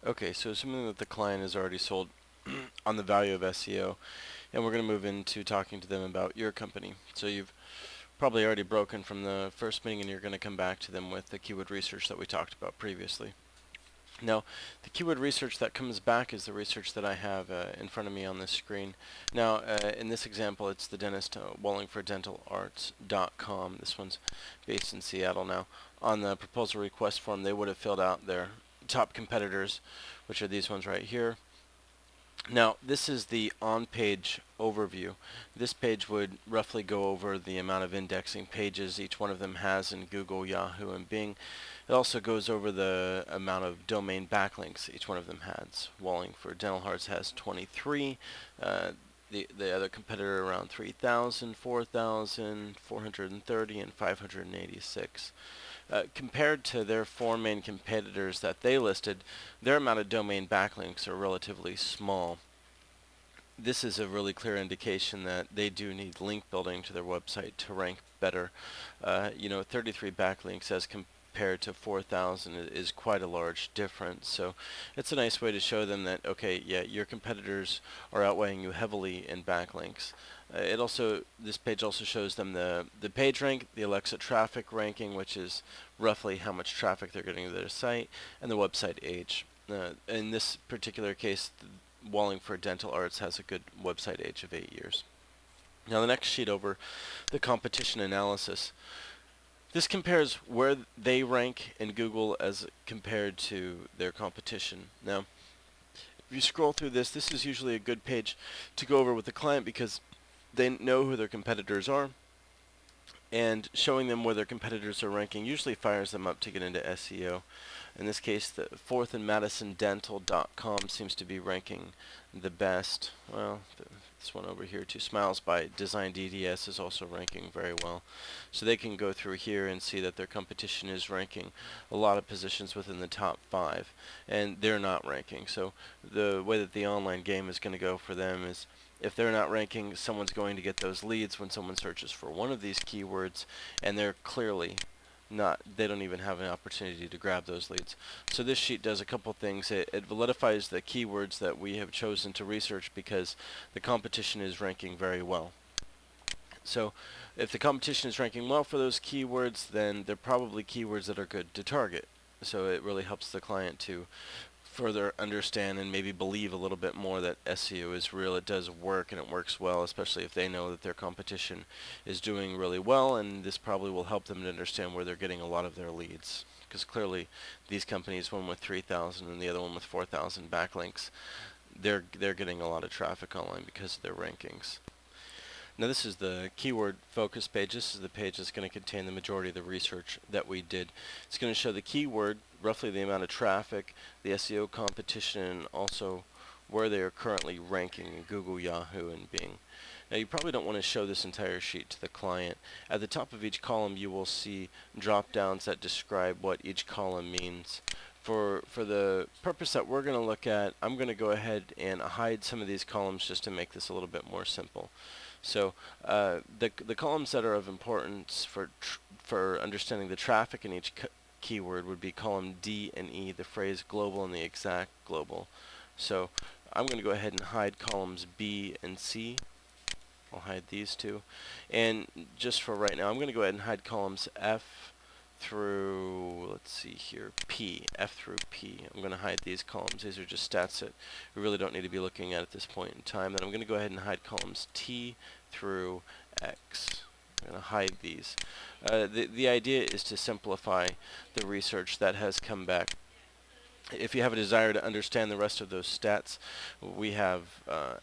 Okay, so assuming that the client is already sold on the value of SEO, and we're going to move into talking to them about your company. So you've probably already broken from the first meeting and you're going to come back to them with the keyword research that we talked about previously. Now, the keyword research that comes back is the research that I have in front of me on this screen. Now, in this example, it's the dentist, WallingfordDentalArts.com. This one's based in Seattle now. On the proposal request form, they would have filled out their top competitors, which are these ones right here. Now, this is the on-page overview. This page would roughly go over the amount of indexing pages each one of them has in Google, Yahoo, and Bing. It also goes over the amount of domain backlinks each one of them has. Wallingford Dental Hearts has 23. The other competitor around 3,000, 4,000, 430, and 586. Compared to their four main competitors that they listed, their amount of domain backlinks are relatively small. This is a really clear indication that they do need link building to their website to rank better. 33 backlinks as compared to 4,000 is quite a large difference. So it's a nice way to show them that, okay, yeah, your competitors are outweighing you heavily in backlinks. This page also shows them the page rank, the Alexa traffic ranking, which is roughly how much traffic they're getting to their site, and the website age. In this particular case, Wallingford Dental Arts has a good website age of 8 years. Now the next sheet over, the competition analysis. This compares where they rank in Google as compared to their competition. Now, if you scroll through this, this is usually a good page to go over with the client because they know who their competitors are, and showing them where their competitors are ranking usually fires them up to get into SEO. In this case, the fourth and MadisonDental.com seems to be ranking the best. Well, this one over here too, Smiles by Design DDS, is also ranking very well. So they can go through here and see that their competition is ranking a lot of positions within the top 5, and they're not ranking. So the way that the online game is going to go for them is, if they're not ranking, someone's going to get those leads when someone searches for one of these keywords, and they're clearly not, they don't even have an opportunity to grab those leads. So this sheet does a couple things. It validifies the keywords that we have chosen to research because the competition is ranking very well. So if the competition is ranking well for those keywords, then they're probably keywords that are good to target. So it really helps the client to further understand and maybe believe a little bit more that SEO is real. It does work and it works well, especially if they know that their competition is doing really well, and this probably will help them to understand where they're getting a lot of their leads. Because clearly these companies, one with 3,000 and the other one with 4,000 backlinks, they're getting a lot of traffic online because of their rankings. Now this is the keyword focus page. This is the page that's going to contain the majority of the research that we did. It's going to show the keyword, roughly the amount of traffic, the SEO competition, and also where they are currently ranking in Google, Yahoo, and Bing. Now you probably don't want to show this entire sheet to the client. At the top of each column you will see drop downs that describe what each column means. For the purpose that we're going to look at, I'm going to go ahead and hide some of these columns just to make this a little bit more simple. So the columns that are of importance for understanding the traffic in each keyword would be column D and E, the phrase global and the exact global. So I'm going to go ahead and hide columns B and C. I'll hide these two. And just for right now, I'm going to go ahead and hide columns F through, let's see here, P, F through P. I'm going to hide these columns. These are just stats that we really don't need to be looking at this point in time. Then I'm going to go ahead and hide columns T through X. I'm going to hide these. The idea is to simplify the research that has come back. If you have a desire to understand the rest of those stats, we have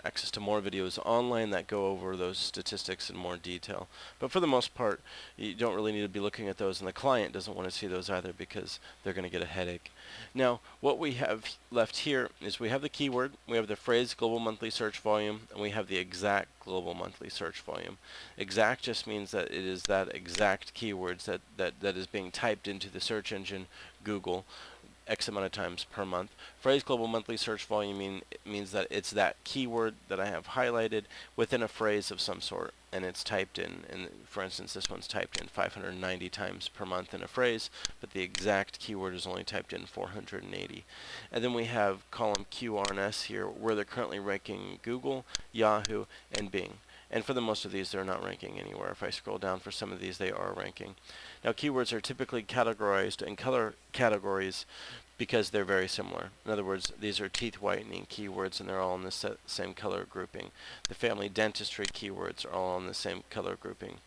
access to more videos online that go over those statistics in more detail. But for the most part, you don't really need to be looking at those, and the client doesn't want to see those either because they're going to get a headache. Now, what we have left here is we have the keyword, we have the phrase global monthly search volume, and we have the exact global monthly search volume. Exact just means that it is that exact keywords that is being typed into the search engine Google. X amount of times per month. Phrase global monthly search volume means that it's that keyword that I have highlighted within a phrase of some sort, and it's typed in, and for instance this one's typed in 590 times per month in a phrase, but the exact keyword is only typed in 480. And then we have column QRNS here, where they're currently ranking Google, Yahoo, and Bing. And for the most of these, they're not ranking anywhere. If I scroll down for some of these, they are ranking. Now, keywords are typically categorized in color categories because they're very similar. In other words, these are teeth whitening keywords, and they're all in the same color grouping. The family dentistry keywords are all in the same color grouping.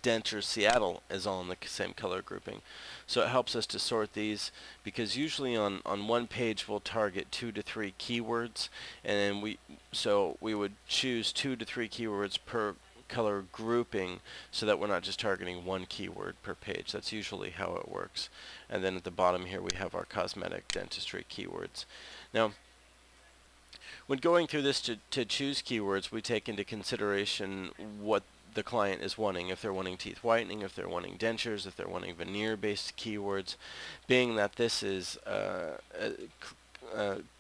Denture Seattle is all in the same color grouping. So it helps us to sort these, because usually on one page we'll target 2 to 3 keywords, and then we would choose 2 to 3 keywords per color grouping so that we're not just targeting one keyword per page. That's usually how it works. And then at the bottom here we have our cosmetic dentistry keywords. Now, when going through this to choose keywords, we take into consideration what the client is wanting. If they're wanting teeth whitening, if they're wanting dentures, if they're wanting veneer-based keywords. Being that this is a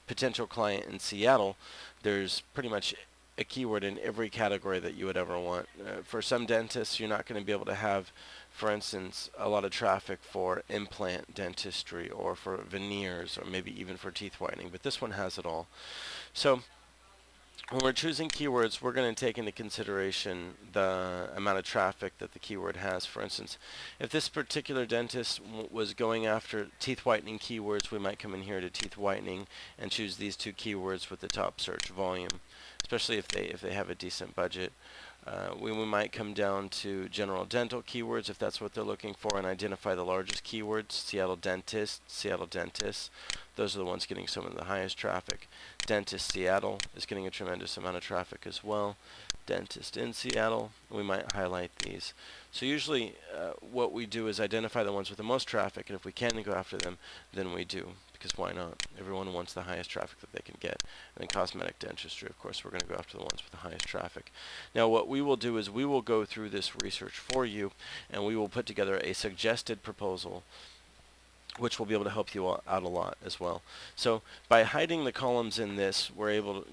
potential client in Seattle, there's pretty much a keyword in every category that you would ever want. For some dentists, you're not going to be able to have, for instance, a lot of traffic for implant dentistry or for veneers or maybe even for teeth whitening, but this one has it all. So when we're choosing keywords, we're going to take into consideration the amount of traffic that the keyword has. For instance, if this particular dentist was going after teeth whitening keywords, we might come in here to teeth whitening and choose these 2 keywords with the top search volume, especially if they have a decent budget. We might come down to general dental keywords if that's what they're looking for, and identify the largest keywords. Seattle dentist, Seattle dentists. Those are the ones getting some of the highest traffic. Dentist Seattle is getting a tremendous amount of traffic as well. Dentist in Seattle, we might highlight these. So usually what we do is identify the ones with the most traffic, and if we can go after them, then we do, because why not? Everyone wants the highest traffic that they can get. And then cosmetic dentistry, of course, we're going to go after the ones with the highest traffic. Now what we will do is we will go through this research for you, and we will put together a suggested proposal which will be able to help you out a lot as well. So by hiding the columns in this, we're able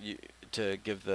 to give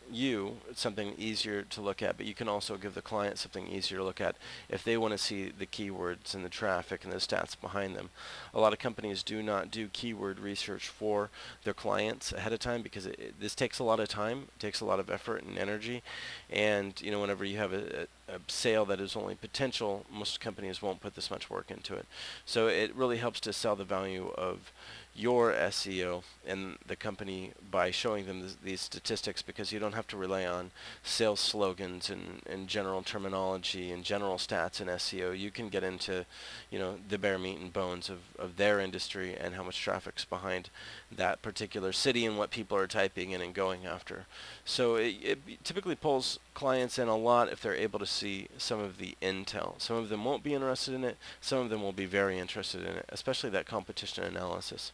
you something easier to look at, but you can also give the client something easier to look at if they want to see the keywords and the traffic and the stats behind them. A lot of companies do not do keyword research for their clients ahead of time because this takes a lot of time, it takes a lot of effort and energy, and whenever you have a sale that is only potential, most companies won't put this much work into it. So it really helps to sell the value of your SEO and the company by showing them these statistics, because you don't have to rely on sales slogans and general terminology and general stats in SEO. You can get into the bare meat and bones of their industry and how much traffic's behind that particular city and what people are typing in and going after. So it typically pulls clients in a lot if they're able to see some of the intel. Some of them won't be interested in it, some of them will be very interested in it, especially that competition analysis.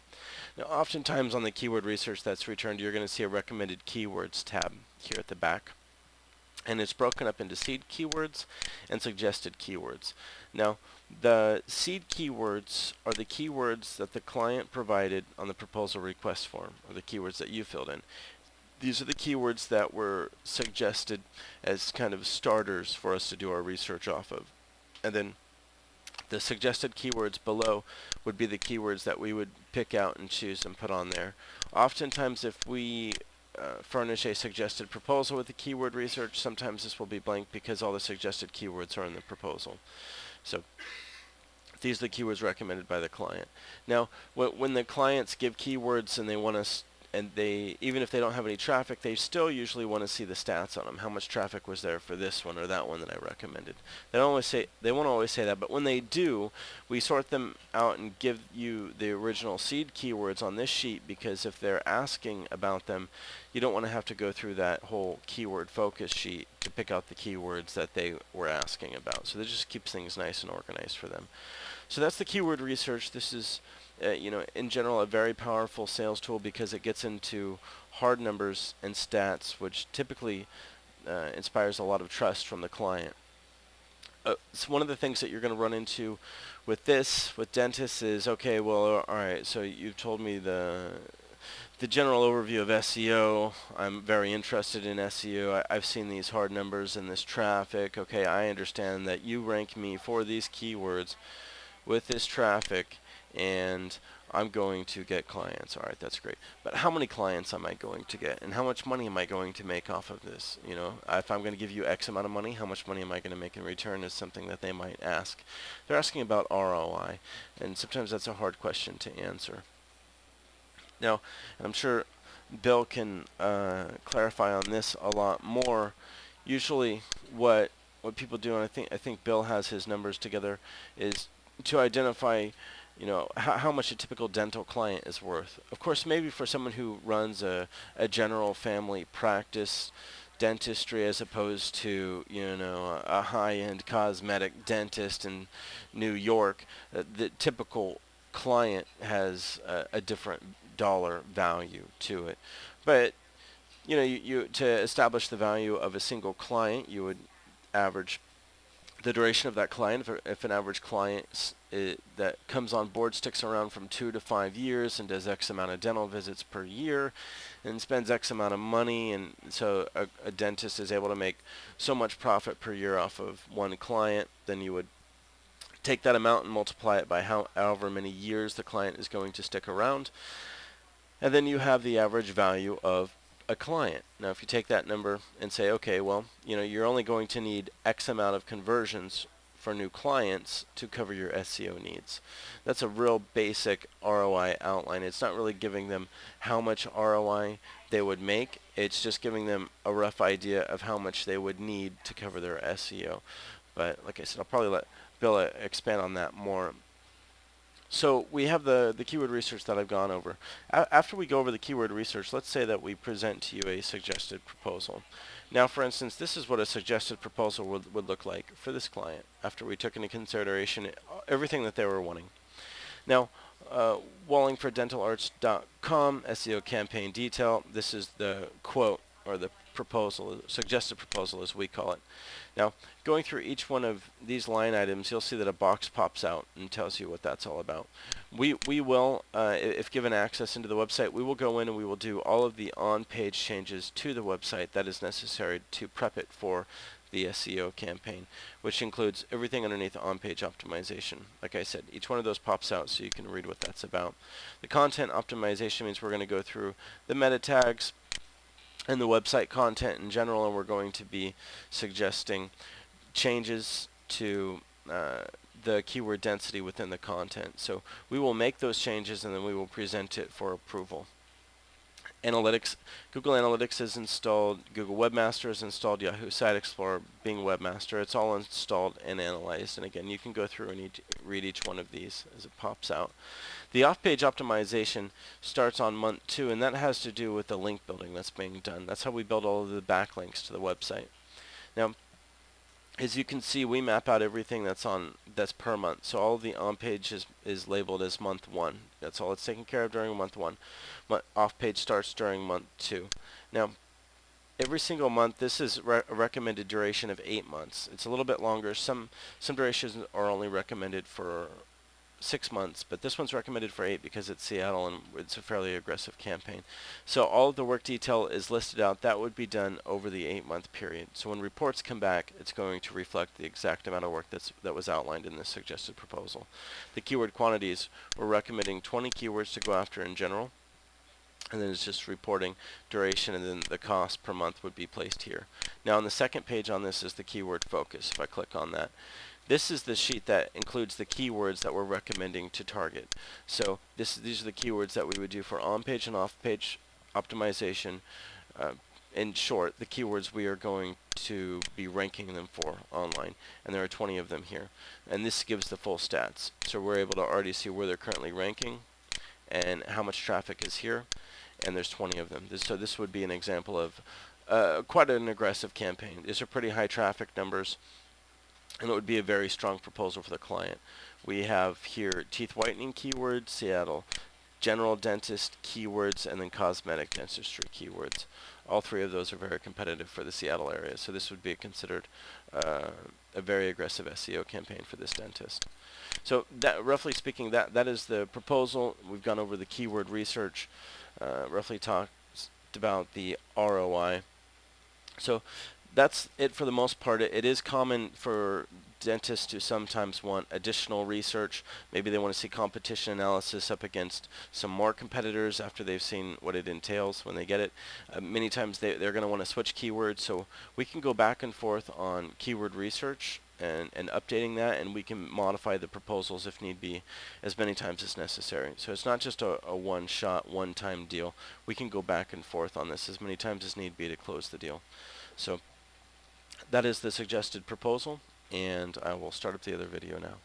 Now, oftentimes on the keyword research that's returned, you're going to see a recommended keywords tab here at the back. And it's broken up into seed keywords and suggested keywords. Now, the seed keywords are the keywords that the client provided on the proposal request form, or the keywords that you filled in. These are the keywords that were suggested as kind of starters for us to do our research off of. And then the suggested keywords below would be the keywords that we would pick out and choose and put on there. Oftentimes, if we furnish a suggested proposal with the keyword research, sometimes this will be blank because all the suggested keywords are in the proposal. So these are the keywords recommended by the client. Now, when the clients give keywords and they want us, and even if they don't have any traffic, they still usually want to see the stats on them. How much traffic was there for this one or that one that I recommended? They won't always say that, but when they do, we sort them out and give you the original seed keywords on this sheet, because if they're asking about them, you don't want to have to go through that whole keyword focus sheet to pick out the keywords that they were asking about. So this just keeps things nice and organized for them. So that's the keyword research. This is in general, a very powerful sales tool because it gets into hard numbers and stats, which typically inspires a lot of trust from the client. so one of the things that you're going to run into with dentists is, okay, well, all right, so you've told me the general overview of SEO. I'm very interested in SEO. I've seen these hard numbers and this traffic. Okay, I understand that you rank me for these keywords with this traffic, and I'm going to get clients. All right, that's great. But how many clients am I going to get, and how much money am I going to make off of this? You know, if I'm going to give you X amount of money, how much money am I going to make in return is something that they might ask. They're asking about ROI, and sometimes that's a hard question to answer. Now, and I'm sure Bill can clarify on this a lot more. Usually, what people do, and I think Bill has his numbers together, is to identify, you know, how much a typical dental client is worth. Of course, maybe for someone who runs a general family practice dentistry as opposed to, you know, a high-end cosmetic dentist in New York, the typical client has a different dollar value to it. But you know, you to establish the value of a single client, you would average the duration of that client. If an average client that comes on board sticks around from 2 to 5 years and does X amount of dental visits per year and spends X amount of money, and so a dentist is able to make so much profit per year off of one client, then you would take that amount and multiply it by however many years the client is going to stick around, and then you have the average value of a client. Now, if you take that number and say, okay, well, you know, you're only going to need X amount of conversions for new clients to cover your SEO needs. That's a real basic ROI outline. It's not really giving them how much ROI they would make. It's just giving them a rough idea of how much they would need to cover their SEO. But like I said, I'll probably let Bill expand on that more. So we have the keyword research that I've gone over. After we go over the keyword research, let's say that we present to you a suggested proposal. Now, for instance, this is what a suggested proposal would look like for this client after we took into consideration everything that they were wanting. Now, wallingfordDentalArts.com, SEO campaign detail. This is the quote, or the proposal, suggested proposal as we call it. Now, going through each one of these line items, you'll see that a box pops out and tells you what that's all about. We will, if given access into the website, we will go in and we will do all of the on-page changes to the website that is necessary to prep it for the SEO campaign, which includes everything underneath on-page optimization. Like I said, each one of those pops out so you can read what that's about. The content optimization means we're going to go through the meta tags and the website content in general, and we're going to be suggesting changes to the keyword density within the content. So we will make those changes and then we will present it for approval. Analytics, Google Analytics is installed, Google Webmaster is installed, Yahoo Site Explorer, Bing Webmaster, it's all installed and analyzed. And again, you can go through and read each one of these as it pops out. The off-page optimization starts on month 2, and that has to do with the link building that's being done. That's how we build all of the backlinks to the website. Now, as you can see, we map out everything that's per month. So all of the on-page is labeled as month 1. That's all it's taken care of during month 1. Off-page starts during month 2. Now, every single month, this is a recommended duration of 8 months. It's a little bit longer. Some durations are only recommended for 6 months, but this one's recommended for 8 because it's Seattle and it's a fairly aggressive campaign. So all of the work detail is listed out. That would be done over the 8-month period. So when reports come back, it's going to reflect the exact amount of work that was outlined in this suggested proposal. The keyword quantities, we're recommending 20 keywords to go after in general, and then it's just reporting duration, and then the cost per month would be placed here. Now on the second page on this is the keyword focus. If I click on that, this is the sheet that includes the keywords that we're recommending to target. So these are the keywords that we would do for on-page and off-page optimization. In short, the keywords we are going to be ranking them for online, and there are 20 of them here. And this gives the full stats. So we're able to already see where they're currently ranking and how much traffic is here, and there's 20 of them. So this would be an example of quite an aggressive campaign. These are pretty high traffic numbers, and it would be a very strong proposal for the client. We have here teeth whitening keyword, Seattle general dentist keywords, and then cosmetic dentistry keywords. All three of those are very competitive for the Seattle area, so this would be considered a very aggressive SEO campaign for this dentist. So that, roughly speaking, that is the proposal. We've gone over the keyword research, roughly talked about the ROI. So that's it for the most part. It is common for dentists to sometimes want additional research. Maybe they want to see competition analysis up against some more competitors after they've seen what it entails when they get it. Many times they're going to want to switch keywords, so we can go back and forth on keyword research and updating that, and we can modify the proposals if need be as many times as necessary. So it's not just a one-shot, one-time deal. We can go back and forth on this as many times as need be to close the deal. So that is the suggested proposal, and I will start up the other video now.